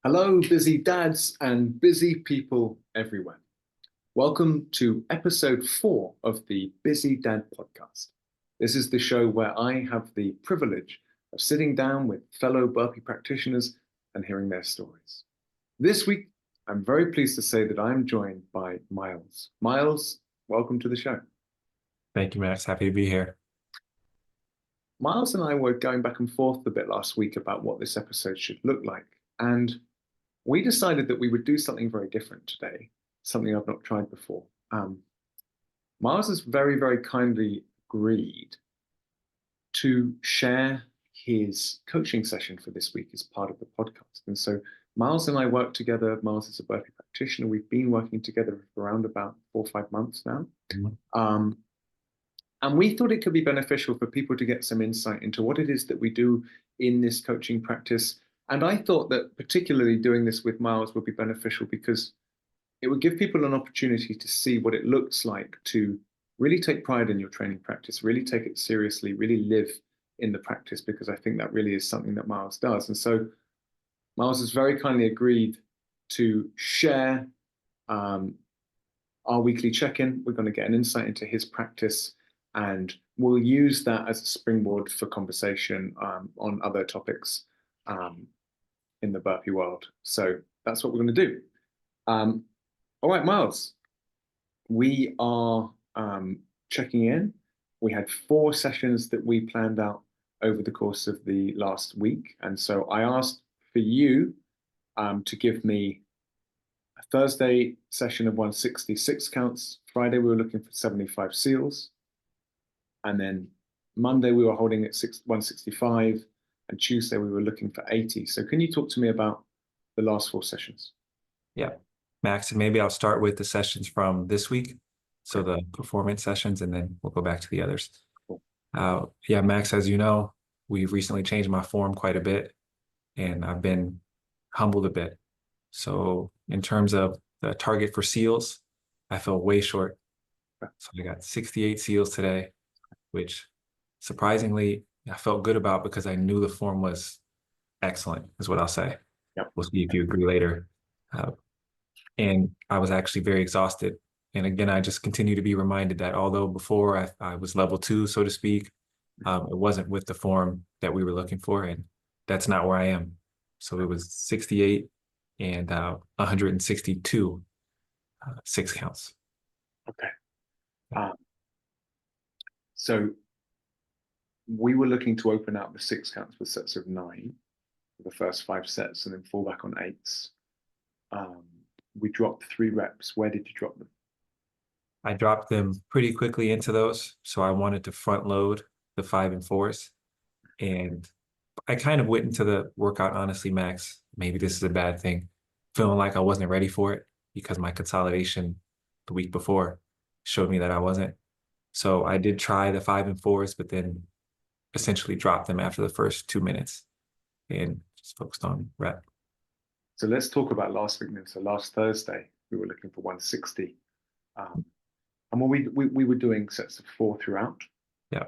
Hello, busy dads and busy people everywhere. Welcome to episode 4 of the Busy Dad podcast. This is the show where I have the privilege of sitting down with fellow burpee practitioners and hearing their stories. This week, I'm very pleased to say that I'm joined by Miles. Miles, welcome to the show. Thank you, Max. Happy to be here. Miles and I were going back and forth a bit last week about what this episode should look like. And we decided that we would do something very different today, something I've not tried before. Miles has very, very kindly agreed to share his coaching session for this week as part of the podcast. And so Miles and I work together. Miles is a burpee practitioner. We've been working together for around about 4 or 5 months now. And we thought it could be beneficial for people to get some insight into what it is that we do in this coaching practice. And I thought that particularly doing this with Miles would be beneficial because it would give people an opportunity to see what it looks like to really take pride in your training practice, really take it seriously, really live in the practice, because I think that really is something that Miles does. And so Miles has very kindly agreed to share our weekly check-in. We're going to get an insight into his practice, and we'll use that as a springboard for conversation on other topics in the burpee world. So that's what we're going to do. All right, Miles, we are checking in. We had 4 sessions that we planned out over the course of the last week. And so I asked for you to give me a Thursday session of 166 counts. Friday, we were looking for 75 seals. And then Monday, we were holding at 165. And Tuesday, we were looking for 80. So can you talk to me about the last 4 sessions? Yeah, Max, and maybe I'll start with the sessions from this week. So the performance sessions, and then we'll go back to the others. Cool. Yeah, Max, as you know, we've recently changed my form quite a bit, and I've been humbled a bit. So in terms of the target for seals, I fell way short. So I got 68 seals today, which surprisingly I felt good about because I knew the form was excellent, is what I'll say. Yep. We'll see if you agree later. And I was actually very exhausted. And again, I just continue to be reminded that although before I was level 2, so to speak, it wasn't with the form that we were looking for. And that's not where I am. So it was 68 and 162 6 counts. Okay. So we were looking to open out the 6 counts with sets of 9 for the first 5 sets and then fall back on 8s. We dropped 3 reps. Where did you drop them? I dropped them pretty quickly into those. So I wanted to front load the 5 and 4s. And I kind of went into the workout, honestly, Max, maybe this is a bad thing, feeling like I wasn't ready for it because my consolidation the week before showed me that I wasn't. So I did try the 5 and 4s, but then essentially dropped them after the first 2 minutes and just focused on rep. So let's talk about last week then. So last Thursday, we were looking for 160. And we were doing sets of 4 throughout. Yeah.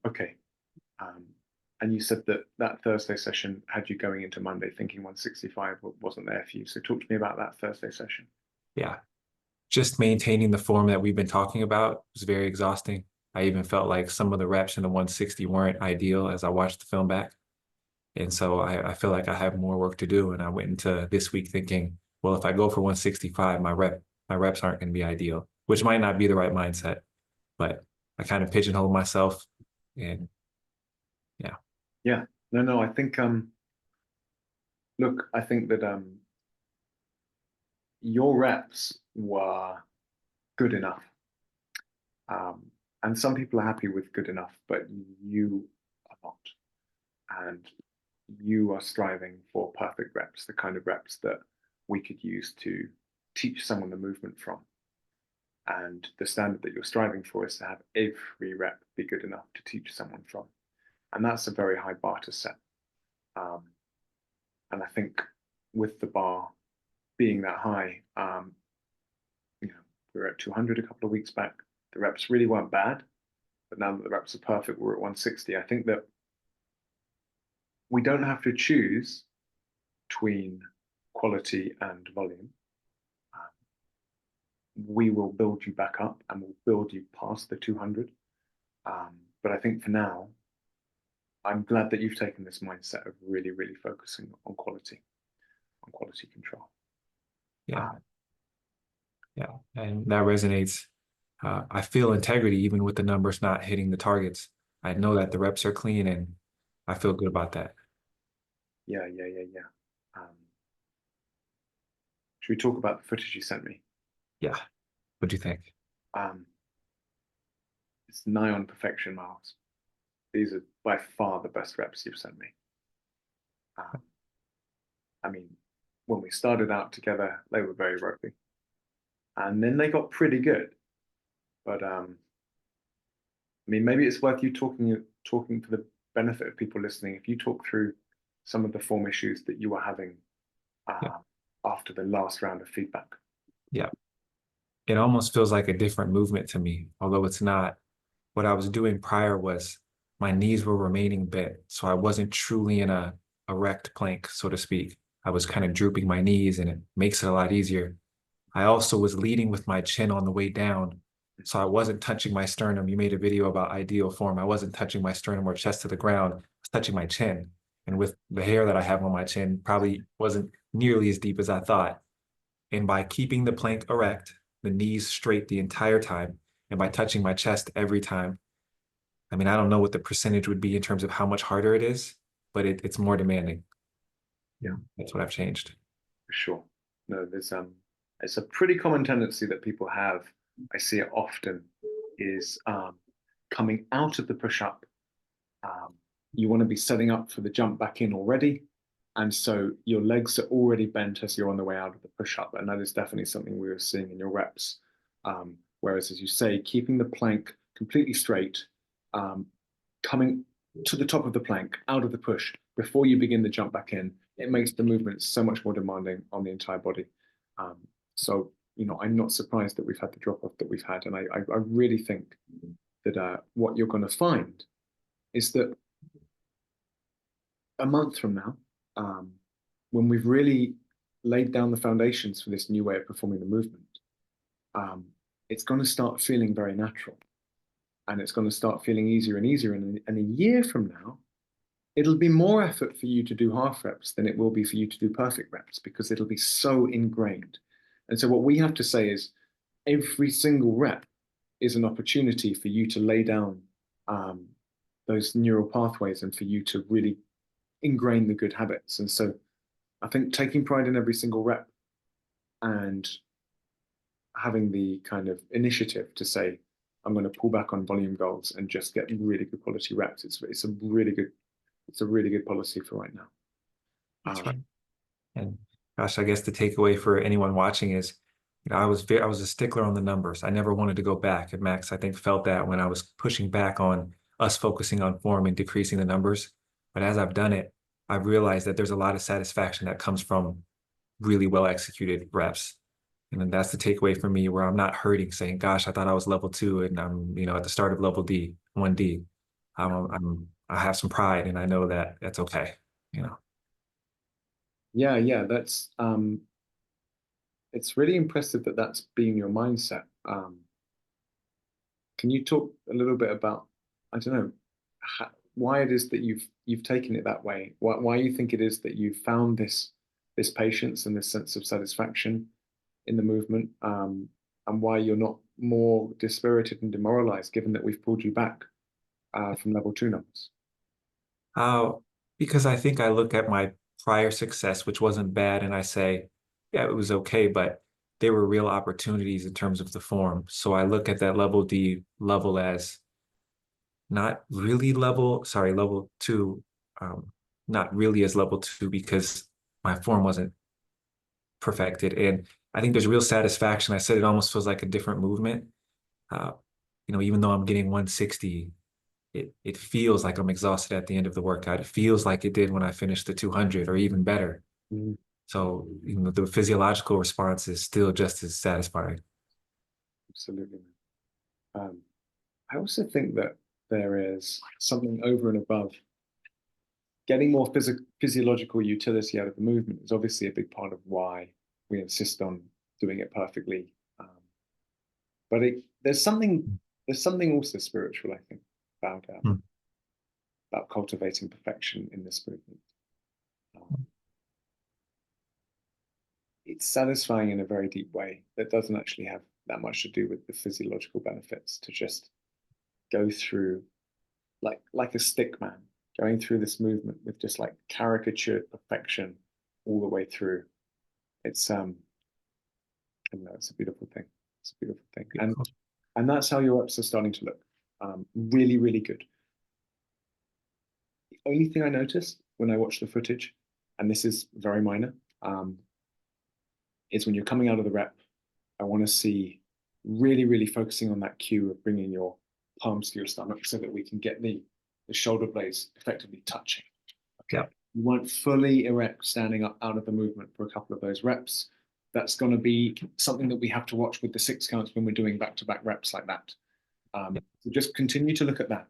Okay. And you said that Thursday session had you going into Monday thinking 165 wasn't there for you. So talk to me about that Thursday session. Yeah. Just maintaining the form that we've been talking about was very exhausting. I even felt like some of the reps in the 160 weren't ideal as I watched the film back. And so I feel like I have more work to do. And I went into this week thinking, well, if I go for 165, my reps aren't going to be ideal, which might not be the right mindset. But I kind of pigeonholed myself, and yeah. Yeah. No, I think look, I think that your reps were good enough. And some people are happy with good enough, but you are not. And you are striving for perfect reps, the kind of reps that we could use to teach someone the movement from. And the standard that you're striving for is to have every rep be good enough to teach someone from. And that's a very high bar to set. And I think with the bar being that high, we were at 200 a couple of weeks back. The reps really weren't bad, but now that the reps are perfect, we're at 160. I think that we don't have to choose between quality and volume, we will build you back up and we'll build you past the 200. But I think for now, I'm glad that you've taken this mindset of really, really focusing on quality control. Yeah. Yeah. And that resonates. I feel integrity even with the numbers not hitting the targets. I know that the reps are clean and I feel good about that. Yeah. Should we talk about the footage you sent me? Yeah. What do you think? Um, it's nigh on perfection, Miles. These are by far the best reps you've sent me. I mean, when we started out together, they were very ropey, and then they got pretty good. But I mean, maybe it's worth you talking for the benefit of people listening. If you talk through some of the form issues that you were having Yeah. after the last round of feedback. Yeah. It almost feels like a different movement to me, although it's not. What I was doing prior was my knees were remaining bent. So I wasn't truly in a erect plank, so to speak. I was kind of drooping my knees and it makes it a lot easier. I also was leading with my chin on the way down. So I wasn't touching my sternum. You made a video about ideal form. I wasn't touching my sternum or chest to the ground. I was touching my chin. And with the hair that I have on my chin, probably wasn't nearly as deep as I thought. And by keeping the plank erect, the knees straight the entire time, and by touching my chest every time, I mean, I don't know what the percentage would be in terms of how much harder it is, but it's more demanding. Yeah, that's what I've changed. For sure. No, it's a pretty common tendency that people have. I see it often is coming out of the push up. You want to be setting up for the jump back in already. And so your legs are already bent as you're on the way out of the push up. And that is definitely something we were seeing in your reps. Whereas, as you say, keeping the plank completely straight, coming to the top of the plank, out of the push, before you begin the jump back in, it makes the movement so much more demanding on the entire body. So, I'm not surprised that we've had the drop off that we've had. And I really think that what you're going to find is that a month from now, when we've really laid down the foundations for this new way of performing the movement, it's going to start feeling very natural, and it's going to start feeling easier and easier. And a year from now, it'll be more effort for you to do half reps than it will be for you to do perfect reps, because it'll be so ingrained. And so what we have to say is every single rep is an opportunity for you to lay down those neural pathways and for you to really ingrain the good habits. And so I think taking pride in every single rep and having the kind of initiative to say, I'm going to pull back on volume goals and just get really good quality reps. It's a really good policy for right now. That's right. And gosh, I guess the takeaway for anyone watching is, I was a stickler on the numbers. I never wanted to go back. And Max, I think, felt that when I was pushing back on us focusing on form and decreasing the numbers. But as I've done it, I've realized that there's a lot of satisfaction that comes from really well executed reps. And then that's the takeaway for me, where I'm not hurting saying, gosh, I thought I was level 2 and I'm, at the start of level 1D. I have some pride and I know that that's okay. Yeah, that's it's really impressive that that's been your mindset. Can you talk a little bit about, I don't know, why it is that you've taken it that way? Why you think it is that you've found this patience and this sense of satisfaction in the movement, and why you're not more dispirited and demoralized, given that we've pulled you back from level 2 numbers? Because I think I look at my prior success, which wasn't bad, and I say, yeah, it was okay, but there were real opportunities in terms of the form. So I look at that level D level as not really level 2, not really as level 2, because my form wasn't perfected. And I think there's real satisfaction. I said it almost feels like a different movement. Even though I'm getting 160, it feels like I'm exhausted at the end of the workout. It feels like it did when I finished the 200, or even better. Mm. So, the physiological response is still just as satisfying. Absolutely. I also think that there is something over and above getting more physiological utility out of the movement is obviously a big part of why we insist on doing it perfectly. But there's something also spiritual, I think, about cultivating perfection in this movement. It's satisfying in a very deep way that doesn't actually have that much to do with the physiological benefits, to just go through like a stick man, going through this movement with just like caricatured perfection all the way through. It's I don't know, it's a beautiful thing. It's a beautiful thing. And that's how your reps are starting to look. Really, really good. The only thing I noticed when I watched the footage, and this is very minor, is when you're coming out of the rep, I want to see really, really focusing on that cue of bringing your palms to your stomach so that we can get the shoulder blades effectively touching. Okay. Yeah. You won't fully erect standing up out of the movement for a couple of those reps. That's going to be something that we have to watch with the 6 counts when we're doing back-to-back reps like that. So just continue to look at that.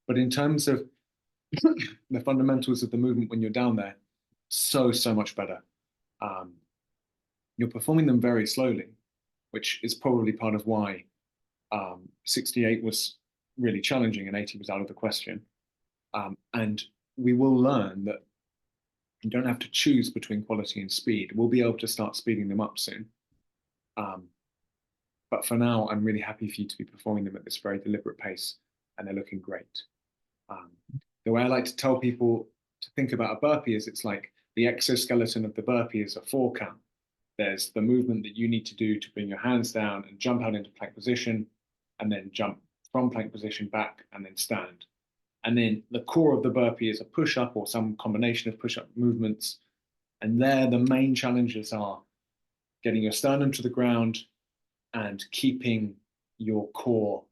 But in terms of the fundamentals of the movement when you're down there, so much better. You're performing them very slowly, which is probably part of why 68 was really challenging and 80 was out of the question. And we will learn that you don't have to choose between quality and speed. We'll be able to start speeding them up soon. But for now, I'm really happy for you to be performing them at this very deliberate pace, and they're looking great. The way I like to tell people to think about a burpee is it's like the exoskeleton of the burpee is a 4 count. There's the movement that you need to do to bring your hands down and jump out into plank position, and then jump from plank position back and then stand. And then the core of the burpee is a push-up or some combination of push-up movements. And there, the main challenges are getting your sternum to the ground and keeping your core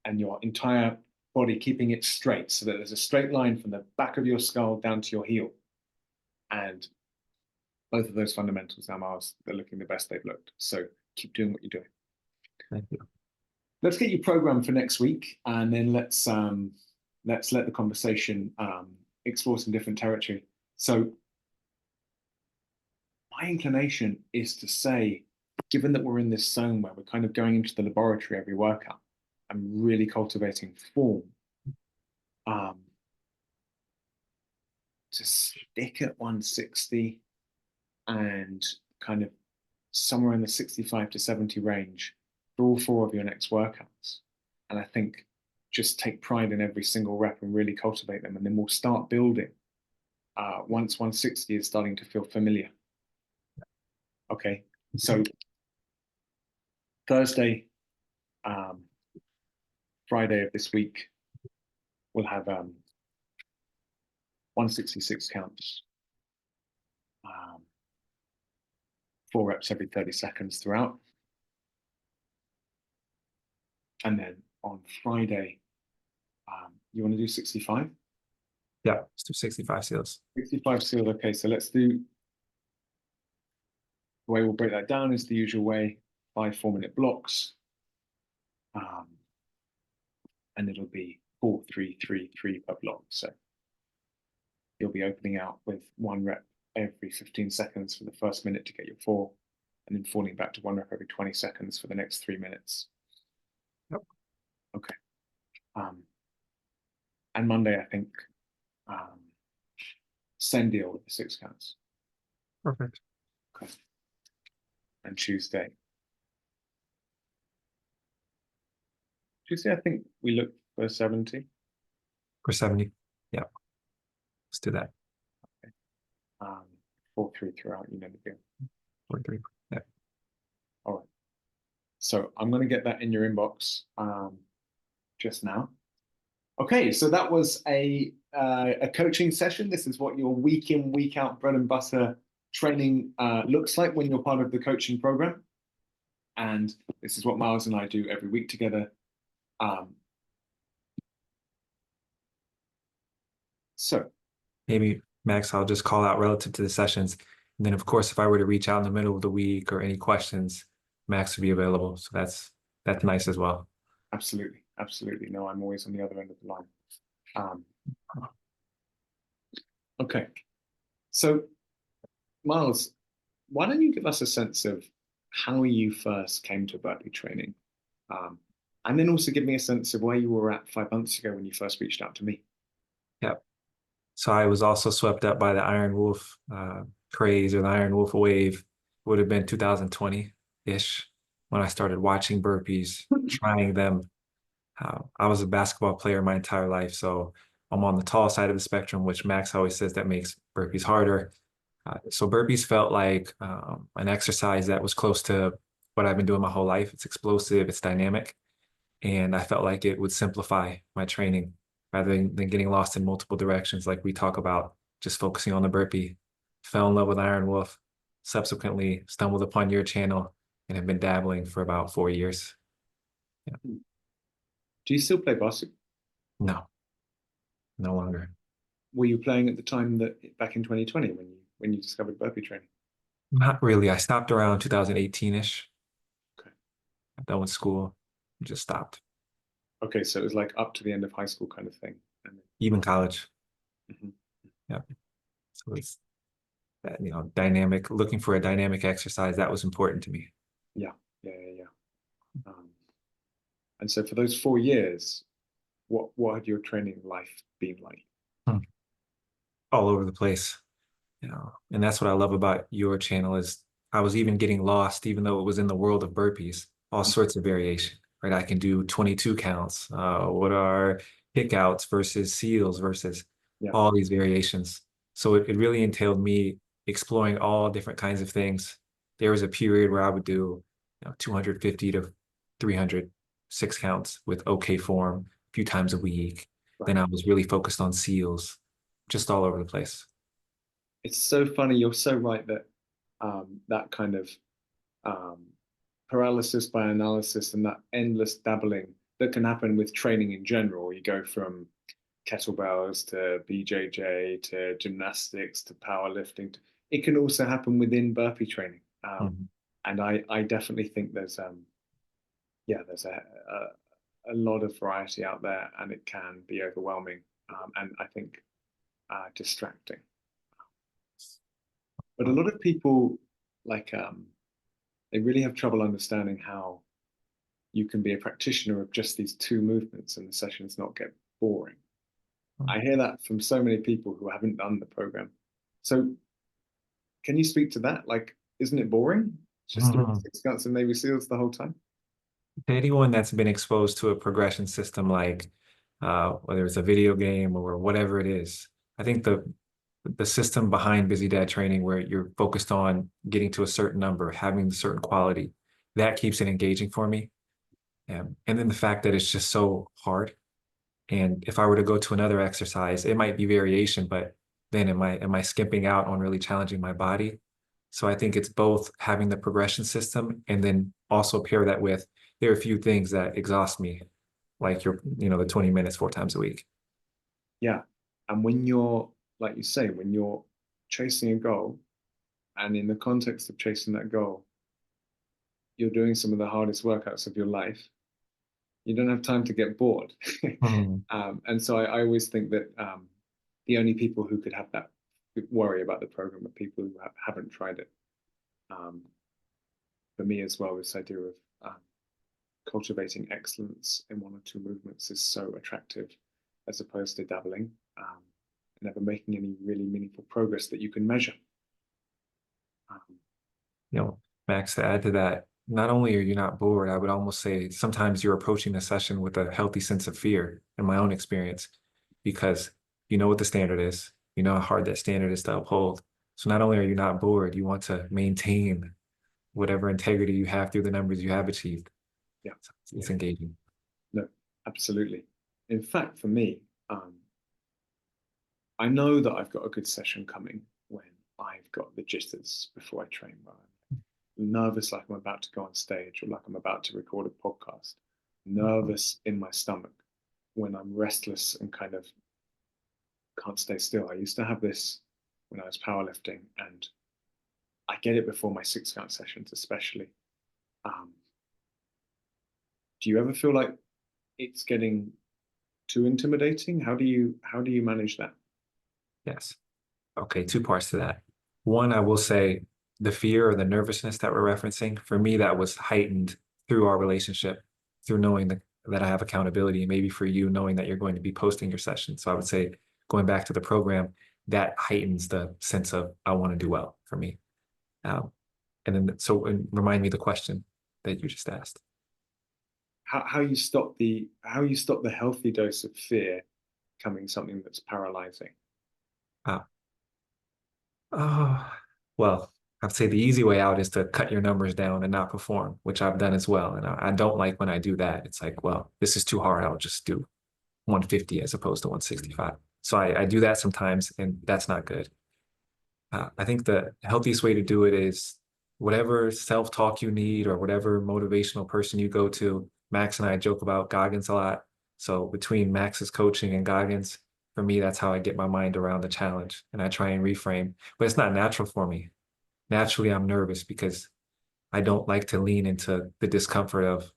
and your entire body, keeping it straight so that there's a straight line from the back of your skull down to your heel. And both of those fundamentals now, Miles, they're looking the best they've looked. So keep doing what you're doing. Thank you. Let's get you programmed for next week, and then let's let the conversation explore some different territory. So my inclination is to say, given that we're in this zone where we're kind of going into the laboratory every workout and really cultivating form, to stick at 160 and kind of somewhere in the 65 to 70 range for all 4 of your next workouts. And I think just take pride in every single rep and really cultivate them. And then we'll start building once 160 is starting to feel familiar. Okay, so Thursday, Friday of this week, we'll have 166 counts, 4 reps every 30 seconds throughout. And then on Friday, you want to do 65? Yeah, let's do 65 seals. 65 seals, okay, so let's do, the way we'll break that down is the usual way, 5 4-minute blocks. And it'll be 4 3 3 3 per block. So you'll be opening out with 1 rep every 15 seconds for the first minute to get your 4, and then falling back to 1 rep every 20 seconds for the next 3 minutes. Yep. Okay. And Monday, I think, same deal with the 6 counts. Perfect. Okay. And Tuesday, I think we look for 70. For 70. Yeah. Let's do that. Okay. 4 3 throughout, you know the deal. 4 3. Yeah. All right. So I'm going to get that in your inbox just now. Okay, so that was a coaching session. This is what your week in, week out bread and butter training looks like when you're part of the coaching program. And this is what Miles and I do every week together. So maybe, Max, I'll just call out relative to the sessions. And then, of course, if I were to reach out in the middle of the week or any questions, Max would be available. So that's nice as well. Absolutely. Absolutely. No, I'm always on the other end of the line. Okay. So, Miles, why don't you give us a sense of how you first came to burpee training? Um, and then also give me a sense of where you were at 5 months ago when you first reached out to me. Yep. So I was also swept up by the Iron Wolf craze or the Iron Wolf wave. Would have been 2020-ish when I started watching burpees, trying them. I was a basketball player my entire life, so I'm on the tall side of the spectrum, which Max always says that makes burpees harder. So burpees felt like an exercise that was close to what I've been doing my whole life. It's explosive, it's dynamic, and I felt like it would simplify my training rather than getting lost in multiple directions like we talk about, just focusing on the burpee. Fell in love with Iron Wolf, subsequently stumbled upon your channel and have been dabbling for about 4 years. Yeah. Do you still play basketball? No, no longer. Were you playing at the time that back in 2020 when you discovered burpee training? Not really. I stopped around 2018-ish. Okay. I'm done with school. Just stopped. Okay, so it was like up to the end of high school kind of thing. And Even college. Mhm. Yeah. So it's that, dynamic, looking for a dynamic exercise, that was important to me. Yeah, yeah. And so for those 4 years, what had your training life been like? Hmm. All over the place. And that's what I love about your channel is I was even getting lost, even though it was in the world of burpees, all sorts of variation, right? I can do 22 counts. What are kickouts versus seals versus Yeah, all these variations. So it really entailed me exploring all different kinds of things. There was a period where I would do 250 to 300 6 counts with OK form a few times a week. right. Then I was really focused on seals, just all over the place. It's so funny. You're so right that that kind of um, paralysis by analysis and that endless dabbling that can happen with training in general. You go from kettlebells to BJJ to gymnastics to powerlifting. It can also happen within burpee training. Mhm. And I definitely think there's a lot of variety out there, and it can be overwhelming, and I think distracting. But a lot of people like they really have trouble understanding how you can be a practitioner of just these two movements and the sessions not get boring. I hear that from so many people who haven't done the program. So can you speak to that? Like, isn't it boring? Just doing Mhm. 6 counts and Navy SEALs the whole time? To anyone that's been exposed to a progression system like whether it's a video game or whatever it is, I think the system behind Busy Dad training where you're focused on getting to a certain number, having a certain quality, that keeps it engaging for me. And then the fact that it's just so hard. And if I were to go to another exercise, it might be variation, but then am I skimping out on really challenging my body? So I think it's both having the progression system and then also pair that with there are a few things that exhaust me, like the 20 minutes 4 times a week. Yeah. And when you're, like you say, when you're chasing a goal, and in the context of chasing that goal, you're doing some of the hardest workouts of your life, you don't have time to get bored. Mhm. And so I always think that the only people who could have that worry about the program are people who haven't tried it. Um, for me as well, this idea of cultivating excellence in one or two movements is so attractive as opposed to dabbling and never making any really meaningful progress that you can measure. Um, You know, Max, to add to that, not only are you not bored, I would almost say sometimes you're approaching the session with a healthy sense of fear in my own experience, because you know what the standard is, you know how hard that standard is to uphold. So not only are you not bored, you want to maintain whatever integrity you have through the numbers you have achieved. yeah, It's yeah, engaging. no, absolutely. In fact, for me, I know that I've got a good session coming when I've got the jitters before I train. Well, I'm nervous like I'm about to go on stage or like I'm about to record a podcast. Nervous in my stomach when I'm restless and kind of can't stay still. I used to have this when I was powerlifting, and I get it before my 6 count sessions, especially. Um, do you ever feel like it's getting too intimidating? How do you manage that? Yes. Okay, two parts to that. One, I will say the fear or the nervousness that we're referencing, for me, that was heightened through our relationship, through knowing that I have accountability, and maybe for you, knowing that you're going to be posting your session. So I would say, going back to the program, that heightens the sense of I want to do well for me. Um, and remind me the question that you just asked. How you stop the healthy dose of fear becoming something that's paralyzing. Ah, oh, well, I'd say the easy way out is to cut your numbers down and not perform, which I've done as well. And I don't like when I do that. It's like, well, this is too hard. I'll just do 150 as opposed to 165. So I do that sometimes, and that's not good. I think the healthiest way to do it is whatever self-talk you need or whatever motivational person you go to. Max and I joke about Goggins a lot. So between Max's coaching and Goggins, for me, that's how I get my mind around the challenge and I try and reframe. But it's not natural for me. Naturally, I'm nervous because I don't like to lean into the discomfort of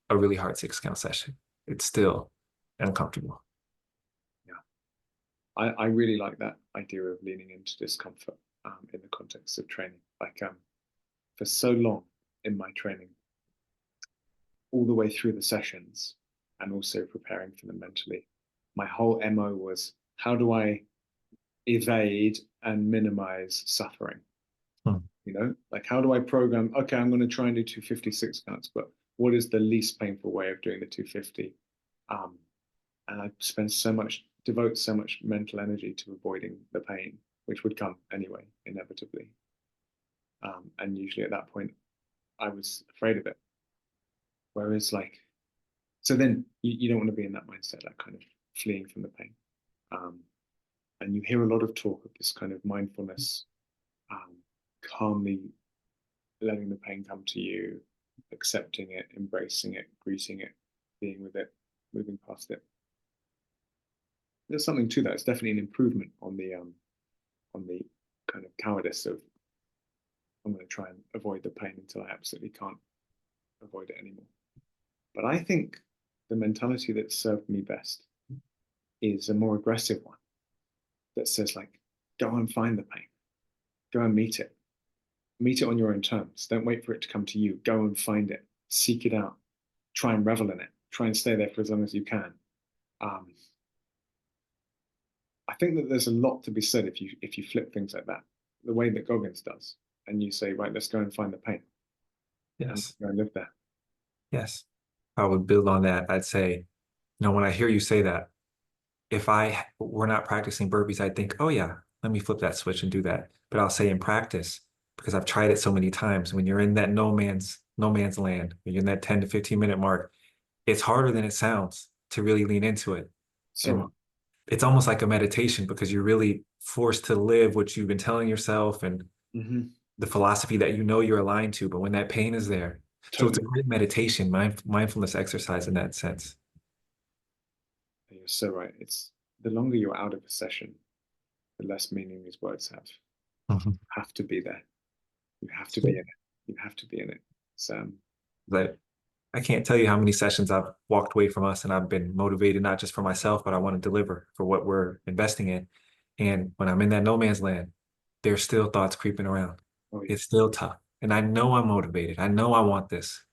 a really hard 6 count session. It's still uncomfortable. Yeah, I really like that idea of leaning into discomfort in the context of training. Like for so long in my training, all the way through the sessions and also preparing for them mentally, my whole MO was how do I evade and minimize suffering? Hmm. You know, like how do I program? Okay, I'm going to try and do 256 counts, but what is the least painful way of doing the 250? Um, and I devote so much mental energy to avoiding the pain, which would come anyway, inevitably. And usually at that point, I was afraid of it. Whereas, like, so then you don't want to be in that mindset, that kind of fleeing from the pain. Um, and you hear a lot of talk of this kind of mindfulness, um, calmly letting the pain come to you, accepting it, embracing it, greeting it, being with it, moving past it. There's something to that. It's definitely an improvement on the kind of cowardice of I'm going to try and avoid the pain until I absolutely can't avoid it anymore. But I think the mentality that served me best is a more aggressive one that says like, go and find the pain, go and meet it on your own terms. Don't wait for it to come to you. Go and find it, seek it out, try and revel in it, try and stay there for as long as you can. Um, I think that there's a lot to be said if you flip things like that, the way that Goggins does, and you say, right, let's go and find the pain and Yes. go and live there. Yes. I would build on that. I'd say, when I hear you say that, if I were not practicing burpees, I'd think, oh yeah, let me flip that switch and do that. But I'll say in practice, because I've tried it so many times, when you're in that no man's land, when you're in that 10 to 15 minute mark, it's harder than it sounds to really lean into it. And So it's almost like a meditation because you're really forced to live what you've been telling yourself and mm-hmm, the philosophy that you're aligned to. But when that pain is there, so it's a totally, great meditation, mindfulness exercise in that sense. you're so right. It's the longer you're out of a session, the less meaning these words have. Mhm. You have to be there. You have to be in So, it. You have to be in it. So but I can't tell you how many sessions I've walked away from us and I've been motivated, not just for myself, but I want to deliver for what we're investing in. And when I'm in that no man's land, there's still thoughts creeping around. oh yeah, It's still tough. And I know I'm motivated. I know I want this.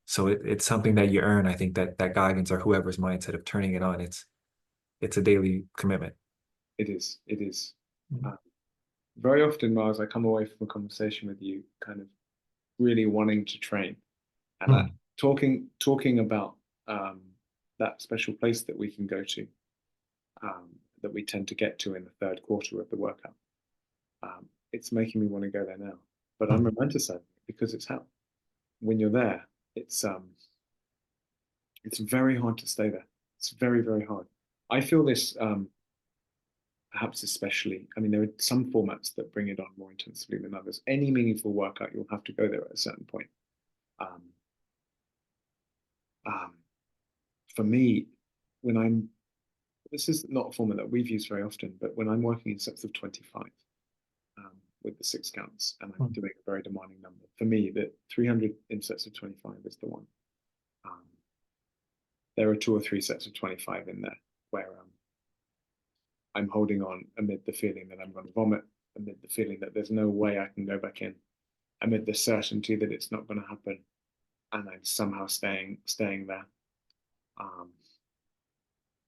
So it's something that you earn. I think that Goggins or whoever's mindset of turning it on, it's a daily commitment. it is. It is. Mm. Uh, very often, Miles, I come away from a conversation with you, kind of really wanting to train, and Mm. talking about um, that special place that we can go to, um, that we tend to get to in the third quarter of the workout. It's making me want to go there now, but I'm Mm. romanticizing it because it's hell. When you're there, it's very hard to stay there. It's very very hard. I feel this perhaps especially. I mean, there are some formats that bring it on more intensively than others. Any meaningful workout, you'll have to go there at a certain point. Um, um, for me, when I'm this is not a format that we've used very often, but when I'm working in sets of 25 with the 6 counts and I'm Mm. doing a very demanding number, for me, the 300 in sets of 25 is the one. Um, there are 2 or 3 sets of 25 in there where I'm holding on amid the feeling that I'm going to vomit, amid the feeling that there's no way I can go back in, amid the certainty that it's not going to happen, and I'm somehow staying there.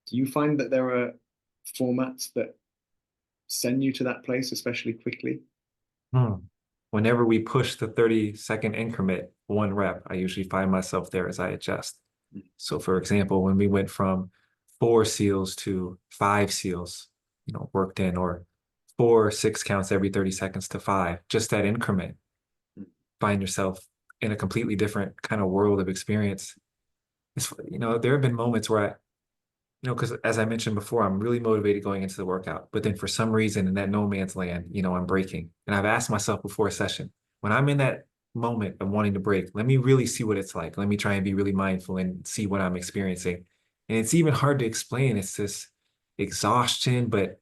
Do you find that there are formats that send you to that place, especially quickly? Hmm. Whenever we push the 30-second increment, 1 rep, I usually find myself there as I adjust. So for example, when we went from 4 seals to 5 seals, worked in, or 4 6 counts every 30 seconds to 5, just that increment, find yourself in a completely different kind of world of experience. There have been moments where because as I mentioned before, I'm really motivated going into the workout, but then for some reason in that no man's land, I'm breaking. And I've asked myself before a session, when I'm in that moment of wanting to break, let me really see what it's like. Let me try and be really mindful and see what I'm experiencing. And it's even hard to explain. It's this exhaustion, but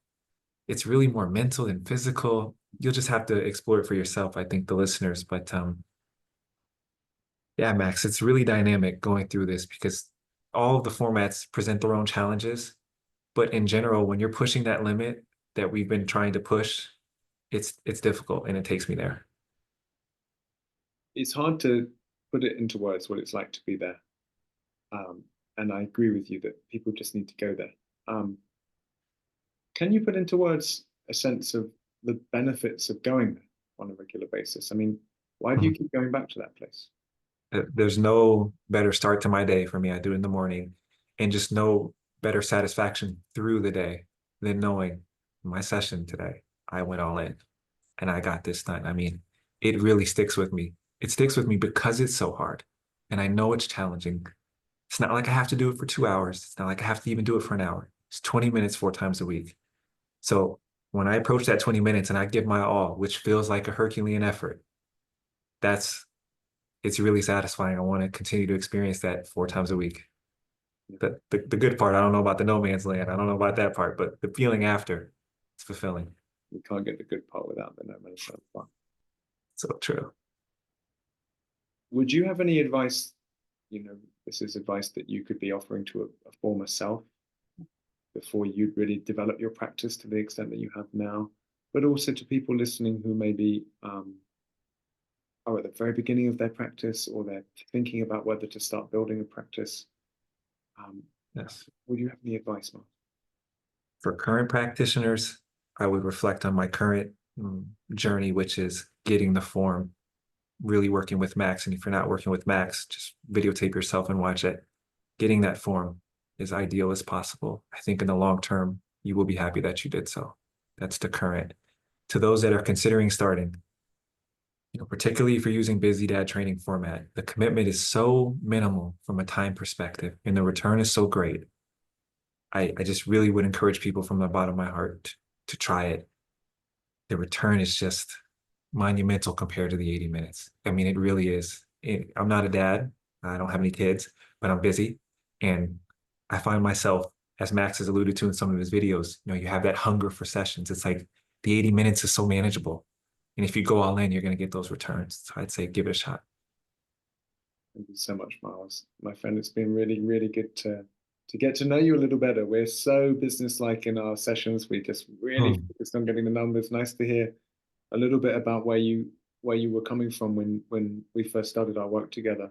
it's really more mental than physical. You'll just have to explore it for yourself, I think, the listeners. But yeah, Max, it's really dynamic going through this because all of the formats present their own challenges. But in general, when you're pushing that limit that we've been trying to push, it's difficult and it takes me there. It's hard to put it into words what it's like to be there. And I agree with you that people just need to go there. Can you put into words a sense of the benefits of going there on a regular basis? I mean, why do you keep going back to that place? There's no better start to my day for me. I do it in the morning, and just no better satisfaction through the day than knowing my session today, I went all in and I got this done. I mean, it really sticks with me. It sticks with me because it's so hard and I know it's challenging. It's not like I have to do it for 2 hours. It's not like I have to even do it for an hour. It's 20 minutes 4 times a week. So when I approach that 20 minutes and I give my all, which feels like a Herculean effort, that's it's really satisfying. I want to continue to experience that 4 times a week. The good part, I don't know about the no man's land. I don't know about that part, but the feeling after, it's fulfilling. You can't get the good part without the no man's land part. So true. Would you have any advice? This is advice that you could be offering to a former self before you'd really develop your practice to the extent that you have now, but also to people listening who maybe are at the very beginning of their practice or they're thinking about whether to start building a practice. Yes. Would you have any advice, Mark? For current practitioners, I would reflect on my current journey, which is getting the form, really working with Max. And if you're not working with Max, just videotape yourself and watch it. Getting that form as ideal as possible. I think in the long term, you will be happy that you did so. That's the current. To those that are considering starting, particularly if you're using Busy Dad training format, the commitment is so minimal from a time perspective, and the return is so great. I just really would encourage people from the bottom of my heart to try it. The return is just monumental compared to the 80 minutes. I mean, it really is. I'm not a dad. I don't have any kids, but I'm busy. And I find myself, as Max has alluded to in some of his videos, you have that hunger for sessions. It's like the 80 minutes is so manageable. And if you go all in, you're going to get those returns. So I'd say give it a shot. Thank you so much, Miles. My friend, it's been really, really good to get to know you a little better. We're so businesslike in our sessions. We just really focused on getting the numbers. Nice to hear a little bit about where you were coming from when we first started our work together.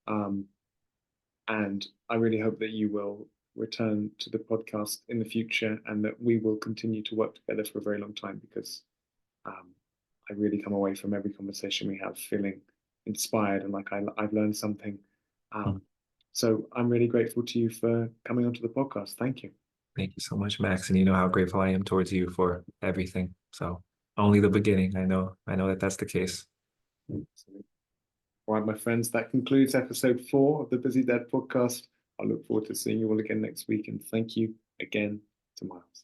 And I really hope that you will return to the podcast in the future and that we will continue to work together for a very long time because I really come away from every conversation we have feeling inspired and like I've learned something. So I'm really grateful to you for coming onto the podcast. Thank you. Thank you so much, Max. And you know how grateful I am towards you for everything. So only the beginning. I know that that's the case. All right, my friends, that concludes episode 4 of the Busy Dad podcast. I look forward to seeing you all again next week. And thank you again to Miles.